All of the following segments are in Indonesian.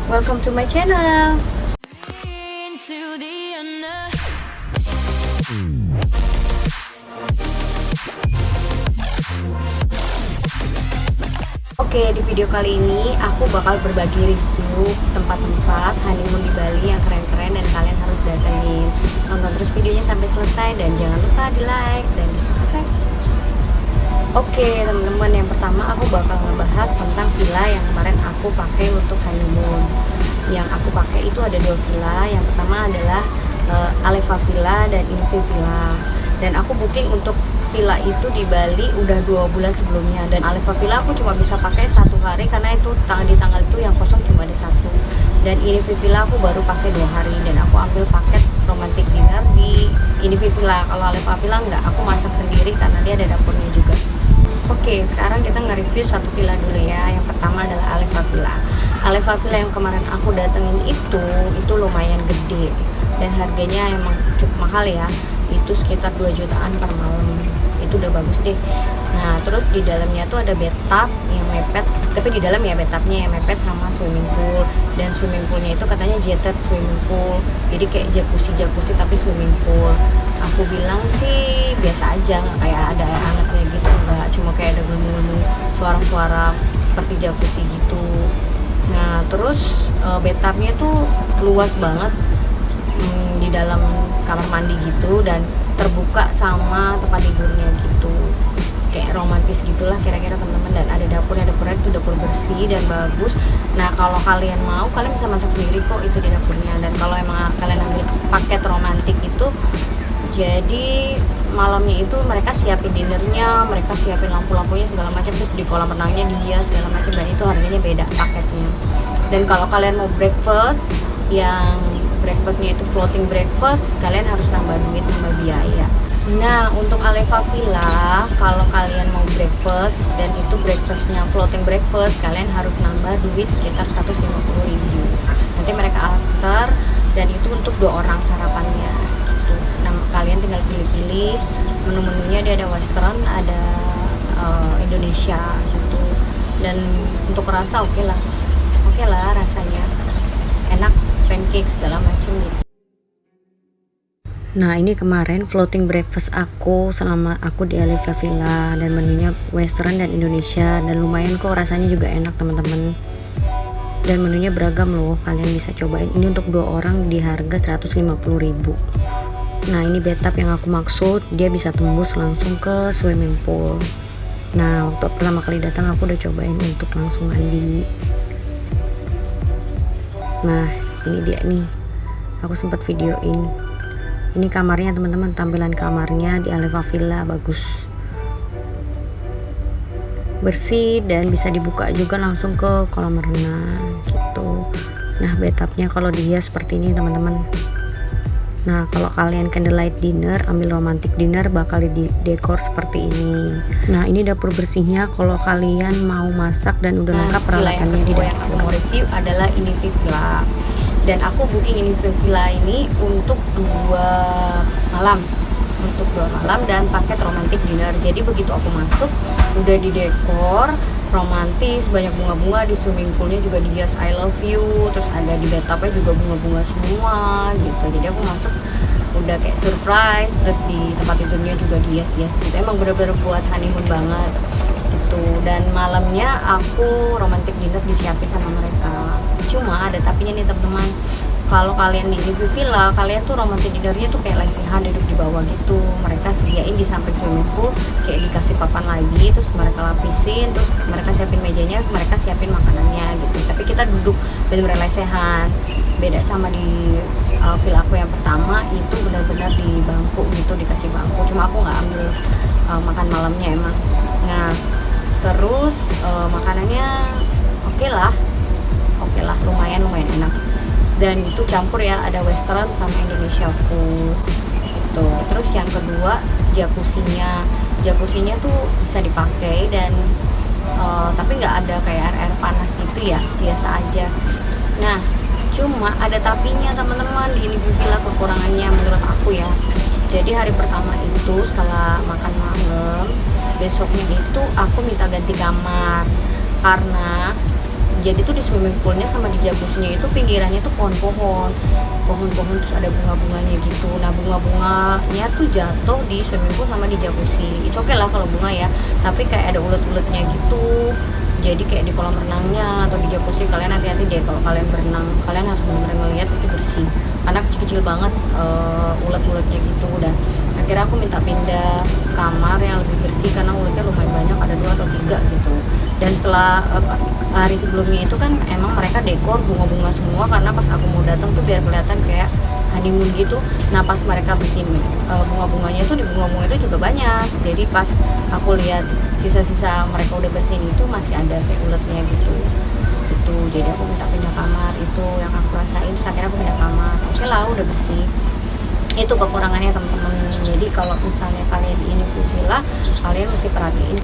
welcome to my channel. Oke, di video kali ini aku bakal berbagi review tempat-tempat honeymoon di Bali yang keren-keren dan kalian harus datengin. Tonton terus videonya sampai selesai dan jangan lupa di like dan di subscribe. Oke teman-teman, yang pertama aku bakal ngebahas tentang villa yang kemarin aku pakai untuk honeymoon. Yang aku pakai itu ada 2 villa. Yang pertama adalah Aleva Villa dan Invi Villa. Dan aku booking untuk villa itu di Bali udah 2 bulan sebelumnya, dan Aleva Villa aku cuma bisa pakai 1 hari karena itu di tanggal itu yang kosong cuma ada 1. Dan Invi Villa aku baru pakai 2 hari dan aku ambil paket romantic dinner di Invi Villa. Kalau Aleva Villa enggak, aku masak sendiri karena dia ada dapurnya juga. Oke, sekarang kita nge-review 1 villa dulu ya. Yang pertama adalah Aleva Villa. Aleva Villa yang kemarin aku datengin itu lumayan gede dan harganya emang cukup mahal ya. Itu sekitar 2 jutaan per malam. Itu udah bagus deh. Nah, terus di dalamnya tuh ada bathtub yang mepet, tapi di dalam ya bathtubnya yang mepet sama swimming pool, dan swimming poolnya itu katanya jetted swimming pool, jadi kayak jacuzzi tapi swimming pool. Aku bilang sih biasa aja, nggak kayak ada air hangatnya gitu, nggak, cuma kayak ada gelembung-gelembung suara-suara seperti jacuzzi gitu. Nah, terus bathtubnya tuh luas banget di dalam kamar mandi gitu, dan terbuka sama tempat tidurnya gitu, kayak romantis gitulah kira-kira teman-teman. Dan ada dapurnya itu dapur bersih dan bagus. Nah, kalau kalian mau, kalian bisa masak sendiri kok itu di dapurnya. Dan kalau emang kalian ambil paket romantis itu, jadi malamnya itu mereka siapin dinernya, mereka siapin lampu-lampunya segala macam, terus di kolam renangnya dia segala macam, dan itu harganya beda paketnya. Dan kalau kalian mau breakfast, yang breakfastnya itu floating breakfast, kalian harus nambah duit, nambah biaya. Nah, untuk Aleva Villa, kalau kalian mau breakfast dan itu breakfastnya floating breakfast, kalian harus nambah duit sekitar 150.000. Nanti mereka antar, dan itu untuk 2 orang sarapannya gitu. Nah, kalian tinggal pilih-pilih menu-menunya. Dia ada western, ada Indonesia gitu. Dan untuk rasa oke lah rasanya enak, pancake segala macam gitu. Nah, ini kemarin floating breakfast aku selama aku di Aleva Villa, dan menunya western dan Indonesia, dan lumayan kok rasanya juga enak teman-teman. Dan menunya beragam loh, kalian bisa cobain. Ini untuk 2 orang di harga 150.000. Nah, ini bathtub yang aku maksud, dia bisa tembus langsung ke swimming pool. Nah, waktu pertama kali datang aku udah cobain untuk langsung mandi. Nah, ini dia nih, aku sempat videoin. Ini kamarnya teman-teman, tampilan kamarnya di Aleva Villa bagus, bersih, dan bisa dibuka juga langsung ke kolam renang gitu. Nah, bathtubnya kalau dihias seperti ini teman-teman. Nah, kalau kalian candlelight dinner, ambil romantic dinner, bakal di dekor seperti ini. Nah, ini dapur bersihnya kalau kalian mau masak, dan udah lengkap peralatannya di dapur. Yang aku mau review adalah ini villa, dan aku booking ini villa ini untuk 2 malam, dan paket romantic dinner. Jadi begitu aku masuk udah di dekor romantis, banyak bunga-bunga, di swimming poolnya juga dihias I love you, terus ada di bathtubnya juga bunga-bunga semua gitu. Jadi aku masuk udah kayak surprise, terus di tempat tidurnya juga dihias-hias gitu. Emang bener-bener buat honeymoon banget gitu. Dan malamnya aku romantic dinner disiapin sama mereka. Cuma ada tapinya nih teman-teman, kalau kalian di Invi Villa, kalian tuh romantic dinnernya tuh kayak lesehan, duduk di bawah gitu. Mereka sediain di samping swimming pool, kayak dikasih papan lagi, terus mereka lapisin, terus mereka siapin mejanya, mereka siapin makanannya gitu. Tapi kita duduk bener-bener lesehan. Beda sama di villa aku yang pertama, itu benar-benar di bangku gitu, dikasih bangku. Cuma aku nggak ambil makan malamnya emang. Nah, terus makanannya oke lah, lumayan enak. Dan itu campur ya, ada western sama Indonesia food gitu. Terus yang kedua, jacuzzinya tuh bisa dipakai, dan tapi nggak ada kayak air panas gitu ya, biasa aja. Nah, cuma ada tapinya teman-teman di ini villa, kekurangannya menurut aku ya. Jadi hari pertama itu setelah makan malam, besoknya itu aku minta ganti kamar karena jadi tuh di swimming poolnya sama di jacuzzinya itu pinggirannya tuh pohon-pohon terus ada bunga-bunganya gitu. Nah bunga-bunganya tuh jatuh di swimming pool sama di jacuzzi. It's okay lah kalau bunga ya, tapi kayak ada ulet-uletnya gitu. Jadi kayak di kolam renangnya atau di jacuzzi kalian hati-hati deh kalau kalian berenang, kalian harus benar-benar ngeliat itu bersih karena kecil-kecil banget ulet-uletnya gitu. Dan akhirnya aku minta pindah kamar yang lebih bersih karena uletnya lumayan banyak, ada 2 atau 3 gitu. Dan setelah hari sebelumnya itu kan emang mereka dekor bunga-bunga semua karena pas aku mau datang tuh biar kelihatan kayak honeymoon gitu. Nah pas mereka bersihin bunga-bunganya tuh di bunga-bunga itu juga banyak. Jadi pas aku lihat sisa-sisa mereka udah bersihin itu masih ada kayak uletnya gitu. Itu jadi aku minta pindah kamar, itu yang aku rasain. Terus akhirnya aku pindah kamar, oke lah udah bersih. Itu kekurangannya teman-teman. Jadi kalau misalnya kalian di ini villa, kalian mesti perhatiin.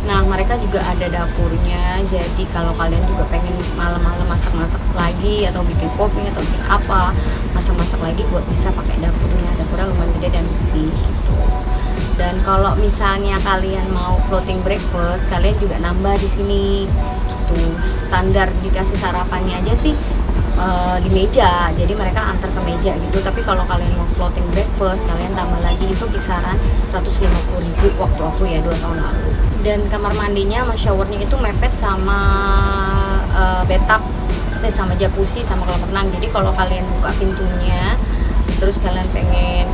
Nah mereka juga ada dapurnya, jadi kalau kalian juga pengen malam-malam masak-masak lagi atau bikin kopi atau bikin apa, masak-masak lagi buat bisa pakai dapurnya lumayan gede dan bersih gitu. Dan kalau misalnya kalian mau floating breakfast, kalian juga nambah di sini tuh. Standar dikasih sarapannya aja sih di meja, jadi mereka antar ke meja gitu. Tapi kalau kalian mau floating breakfast, kalian tambah lagi, itu kisaran 150.000 waktu aku ya 2 tahun lalu. Dan kamar mandinya sama showernya itu mepet sama bathtub, sama jacuzzi sama kolam renang. Jadi kalau kalian buka pintunya terus kalian pengen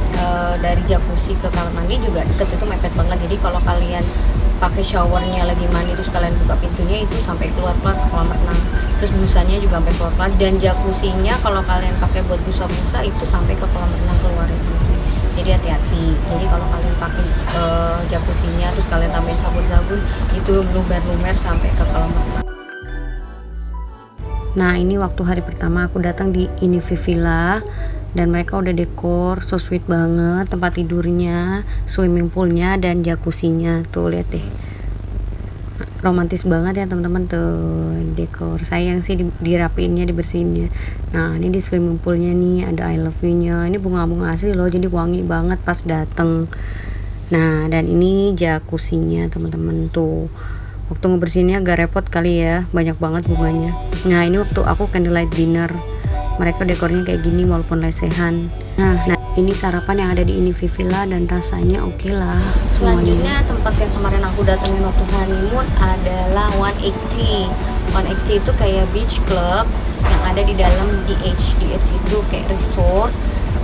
dari jacuzzi ke kamar mandi juga deket, itu mepet banget. Jadi kalau kalian pakai showernya lagi mandi terus kalian buka pintunya itu sampai keluar ke kolam renang, terus busanya juga sampai keluar. Dan jacuzzinya kalau kalian pakai buat busa-busa itu sampai ke kolam renang keluar gitu. Jadi hati-hati. Jadi kalau kalian pakai jacuzzinya terus kalian tambahin sabun-sabun itu lumer-lumer sampai ke kolam renang. Nah ini waktu hari pertama aku datang di Inivi Villa dan mereka udah dekor so sweet banget, tempat tidurnya, swimming poolnya dan jacuzzinya tuh, lihat deh, romantis banget ya teman-teman tuh dekor. Sayang sih dirapiinnya, dibersihinnya. Nah ini di swimming poolnya nih ada I love you-nya, ini bunga-bunga asli loh, jadi wangi banget pas dateng. Nah dan ini jacuzzinya teman-teman tuh. Waktu ngebersihinnya agak repot kali ya, banyak banget bunganya. Nah ini waktu aku candlelight dinner, mereka dekornya kayak gini walaupun lesehan. Nah ini sarapan yang ada di Inivi Villa dan rasanya oke lah semuanya. Selanjutnya tempat yang kemarin aku datengin waktu honeymoon adalah 180. 180 itu kayak beach club yang ada di dalam DH. DH itu kayak resort,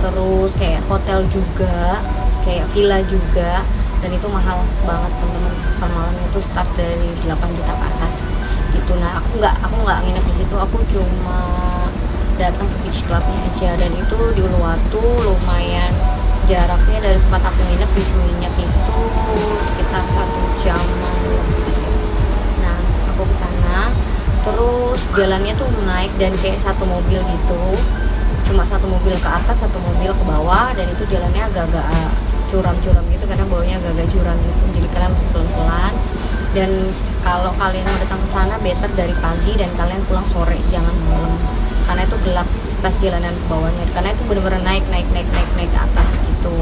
terus kayak hotel juga, kayak villa juga. Dan itu mahal banget teman-teman, per malamnya itu start dari 8 juta ke atas gitu. Nah aku nggak nginep di situ, aku cuma datang ke beach clubnya aja. Dan itu di Uluwatu, lumayan jaraknya dari tempat aku nginep di Seminyak itu sekitar 1 jam lebih. Nah aku ke sana, terus jalannya tuh naik dan kayak satu mobil gitu, cuma satu mobil ke atas, satu mobil ke bawah. Dan itu jalannya agak-agak curam-curam gitu karena bawahnya agak-agak jurang gitu, jadi kalian mesti pelan-pelan. Dan kalau kalian mau datang ke sana better dari pagi dan kalian pulang sore, jangan malam, karena itu gelap pas jalanan ke bawahnya, karena itu bener-bener naik ke atas gitu.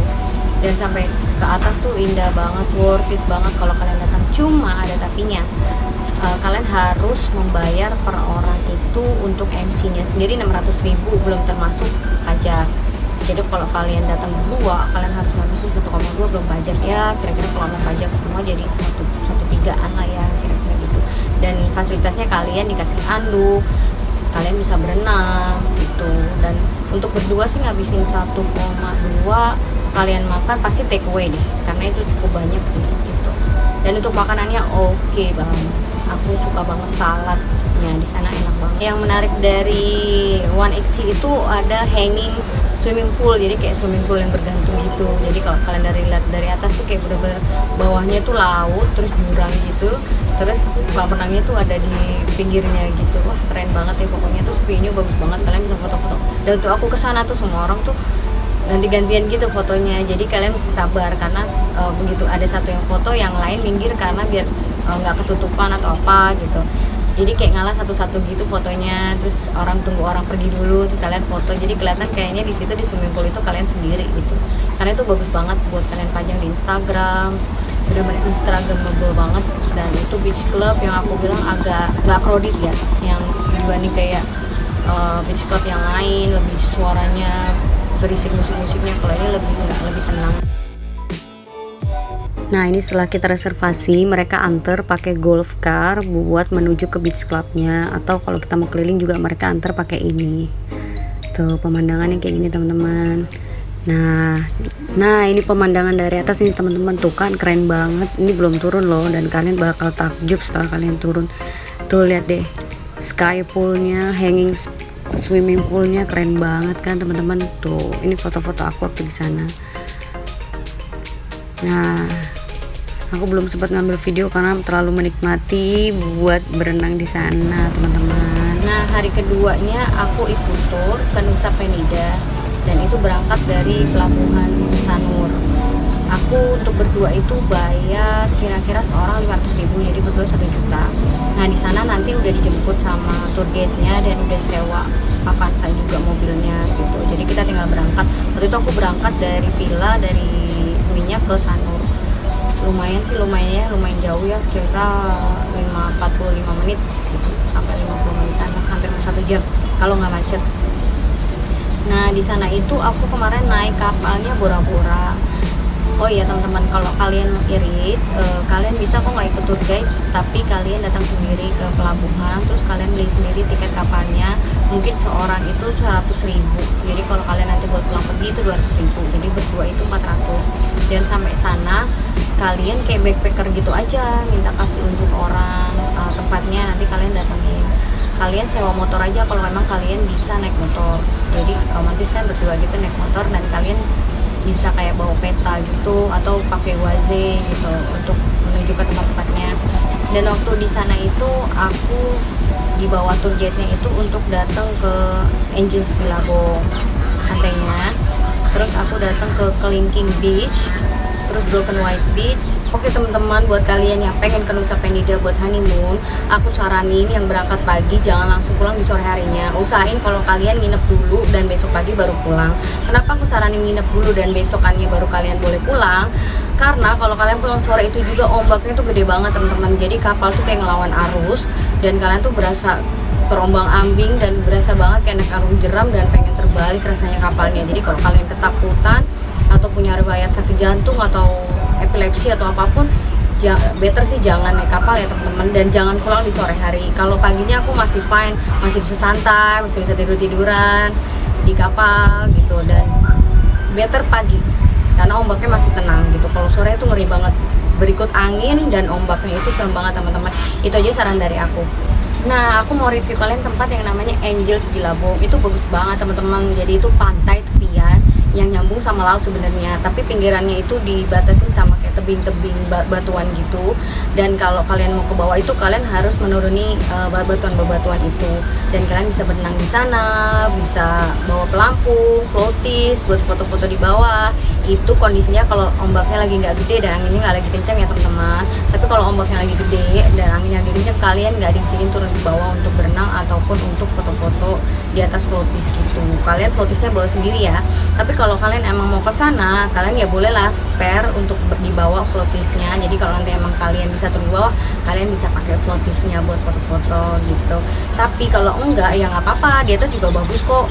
Dan sampai ke atas tuh indah banget, worth it banget kalau kalian datang. Cuma ada tapinya, kalian harus membayar per orang itu untuk MC-nya sendiri 600.000, belum termasuk pajak. Jadi kalau kalian datang berdua, kalian harus ngabisin 1,2 belum pajak ya, kira-kira kalau nggak pajak semua jadi 1,3an lah ya, kira-kira gitu. Dan fasilitasnya kalian dikasih anduk, kalian bisa berenang gitu. Dan untuk berdua sih ngabisin 1,2, kalian makan pasti take away deh, karena itu cukup banyak sih gitu. Dan untuk makanannya oke banget, aku suka banget saladnya di sana, enak banget. Yang menarik dari 180 itu ada hanging swimming pool, jadi kayak swimming pool yang bergantung gitu. Jadi kalau kalian lihat dari atas tuh kayak bener-bener bawahnya tuh laut, terus jurang gitu, terus kolam renangnya tuh ada di pinggirnya gitu. Wah keren banget ya pokoknya, tuh view-nya bagus banget, kalian bisa foto-foto. Dan untuk aku kesana tuh semua orang tuh ganti-gantian gitu fotonya, jadi kalian mesti sabar karena begitu ada satu yang foto, yang lain minggir karena biar nggak ketutupan atau apa gitu. jadi kayak ngalah satu-satu gitu fotonya, terus orang tunggu orang pergi dulu terus kalian foto, jadi kelihatan kayaknya di situ di swimming pool itu kalian sendiri gitu, karena itu bagus banget buat kalian pajang di Instagram, bener-bener Instagramable banget. Dan itu beach club yang aku bilang agak nggak crowded ya, yang dibanding kayak beach club yang lain lebih suaranya berisik musik-musiknya, kalau ini lebih tenang. Nah ini setelah kita reservasi, mereka antar pakai golf car buat menuju ke beach clubnya, atau kalau kita mau keliling juga mereka antar pakai ini. Tuh pemandangannya kayak gini teman-teman. Nah ini pemandangan dari atas nih teman-teman, tuh kan keren banget. Ini belum turun loh, dan kalian bakal takjub setelah kalian turun. Tuh lihat deh, sky poolnya, hanging swimming poolnya keren banget kan teman-teman. Tuh ini foto-foto aku waktu di sana. Nah aku belum sempat ngambil video karena terlalu menikmati buat berenang di sana teman-teman. Nah hari keduanya aku ikut tur ke Nusa Penida, dan itu berangkat dari pelabuhan Sanur. Aku untuk berdua itu bayar kira-kira seorang 500.000, jadi berdua 1 juta. Nah di sana nanti udah dijemput sama tour guide-nya dan udah sewa Avanza juga mobilnya gitu. Jadi kita tinggal berangkat. Waktu itu aku berangkat dari villa dari Seminyak ke Sanur. Lumayan jauh ya, sekitar 45 menit gitu, sampai 50 menitan, hampir 1 jam kalau nggak macet. Nah di sana itu aku kemarin naik kapalnya Bora-Bora. Oh iya teman-teman, kalau kalian irit, kalian bisa kok nggak ikut tour guide, tapi kalian datang sendiri ke pelabuhan, terus kalian beli sendiri tiket kapalnya. Mungkin seorang itu 100.000, jadi kalau kalian nanti buat pulang pergi itu 200.000, jadi berdua itu 400. Dan sampai sana kalian kayak backpacker gitu aja, minta kasih unjuk orang tempatnya, nanti kalian datengin. Kalian sewa motor aja kalau memang kalian bisa naik motor, jadi romantis kan berdua gitu naik motor, dan kalian bisa kayak bawa peta gitu atau pakai waze gitu untuk menuju ke tempat-tempatnya. Dan waktu di sana itu aku dibawa tour guide-nya itu untuk datang ke Angeles Billabong pantainya, terus aku datang ke Kelingking Beach, terus Broken White Beach. Oke teman-teman, buat kalian yang pengen ke Nusa Penida buat honeymoon, aku saranin yang berangkat pagi jangan langsung pulang di sore harinya. Usahain kalau kalian nginep dulu dan besok pagi baru pulang. Kenapa aku saranin nginep dulu dan besokannya baru kalian boleh pulang? Karena kalau kalian pulang sore itu juga ombaknya tuh gede banget teman-teman. Jadi kapal tuh kayak ngelawan arus, dan kalian tuh berasa terombang ambing dan berasa banget kayak naik karung jeram dan pengen terbalik rasanya kapalnya. Jadi kalau kalian ketakutan atau punya riwayat sakit jantung atau epilepsi atau apapun, better sih jangan naik kapal ya teman-teman, dan jangan pulang di sore hari. Kalau paginya aku masih fine, masih bisa santai, masih bisa tiduran di kapal gitu, dan better pagi karena ombaknya masih tenang gitu. Kalau sore itu ngeri banget, berikut angin dan ombaknya itu serem banget teman-teman. Itu aja saran dari aku. Nah aku mau review kalian tempat yang namanya Angeles Billabong. Itu bagus banget teman-teman. Jadi itu pantai tepian yang nyambung sama laut sebenarnya, tapi pinggirannya itu dibatasin sama kayak tebing-tebing batuan gitu. Dan kalau kalian mau ke bawah itu kalian harus menuruni batuan-batuan itu, dan kalian bisa berenang di sana, bisa bawa pelampung, floaties buat foto-foto di bawah. Itu kondisinya kalau ombaknya lagi nggak gede dan anginnya nggak lagi kencang ya teman-teman. Tapi kalau ombaknya lagi gede dan anginnya lagi kencang, kalian nggak diizinin turun di bawah untuk berenang ataupun untuk foto-foto di atas floaties gitu. Kalian floatiesnya bawa sendiri ya. Tapi kalau kalian emang mau ke sana, kalian ya bolehlah spare untuk dibawa floatiesnya. Jadi kalau nanti emang kalian bisa turun di bawah, kalian bisa pakai floatiesnya buat foto-foto gitu. Tapi kalau enggak ya nggak apa-apa, di atas juga bagus kok.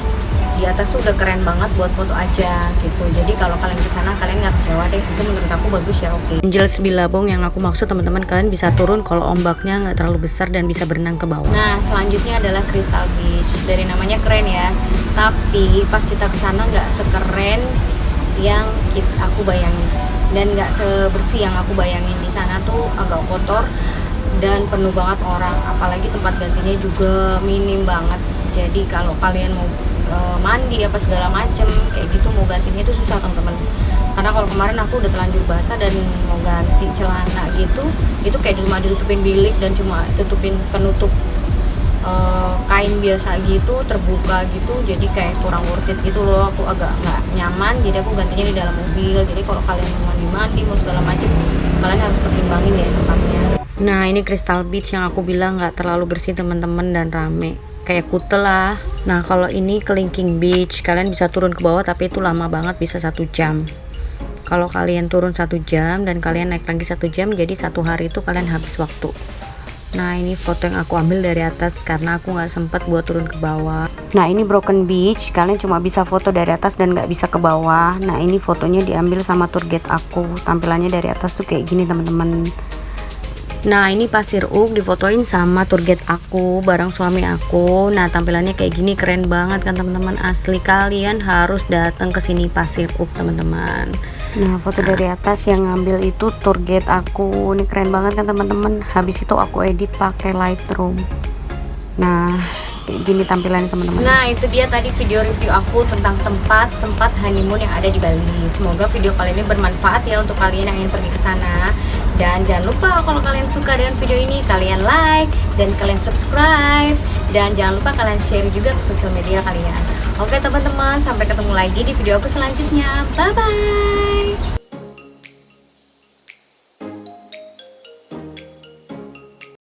Di atas tuh udah keren banget buat foto aja gitu. Jadi kalau kalian ke sana kalian nggak kecewa deh. Itu menurut aku bagus ya. Oke. Angeles Billabong yang aku maksud teman-teman, kalian bisa turun kalau ombaknya nggak terlalu besar dan bisa berenang ke bawah. Nah selanjutnya adalah Crystal Beach. Dari namanya keren ya. Tapi pas kita ke sana nggak sekeren yang aku bayangin, dan nggak sebersih yang aku bayangin. Di sana tuh agak kotor dan penuh banget orang. Apalagi tempat gantinya juga minim banget. Jadi kalau kalian mau mandi apa segala macem kayak gitu, mau gantinya itu susah teman-teman. Karena kalau kemarin aku udah terlanjur basah dan mau ganti celana gitu, itu kayak cuma ditutupin bilik dan cuma tutupin penutup kain biasa gitu, terbuka gitu, jadi kayak kurang worth it gitu loh. Aku agak nggak nyaman, jadi aku gantinya di dalam mobil. Jadi kalau kalian mau mandi mau segala macem, kalian harus pertimbangin deh tempatnya. Nah ini Crystal Beach yang aku bilang nggak terlalu bersih teman-teman dan rame, kayak Kuta lah. Nah kalau ini Kelingking Beach, kalian bisa turun ke bawah tapi itu lama banget, bisa 1 jam. Kalau kalian turun 1 jam dan kalian naik lagi 1 jam, jadi 1 hari itu kalian habis waktu. Nah ini foto yang aku ambil dari atas karena aku nggak sempet buat turun ke bawah. Nah ini Broken Beach, kalian cuma bisa foto dari atas dan nggak bisa ke bawah. Nah ini fotonya diambil sama tour guide aku, tampilannya dari atas tuh kayak gini teman-teman. Nah ini Pasir Uk difotoin sama tour guide aku bareng suami aku. Nah tampilannya kayak gini, keren banget kan teman-teman, asli kalian harus datang ke sini Pasir Uk teman-teman. Nah foto dari atas yang ngambil itu tour guide aku, ini keren banget kan teman-teman. Habis itu aku edit pakai Lightroom. Nah kayak gini tampilannya teman-teman. Nah itu dia tadi video review aku tentang tempat honeymoon yang ada di Bali. Semoga video kali ini bermanfaat ya untuk kalian yang ingin pergi ke sana. Dan jangan lupa kalau kalian suka dengan video ini, kalian like dan kalian subscribe, dan jangan lupa kalian share juga ke sosial media kalian. Oke teman-teman, sampai ketemu lagi di video aku selanjutnya. Bye bye.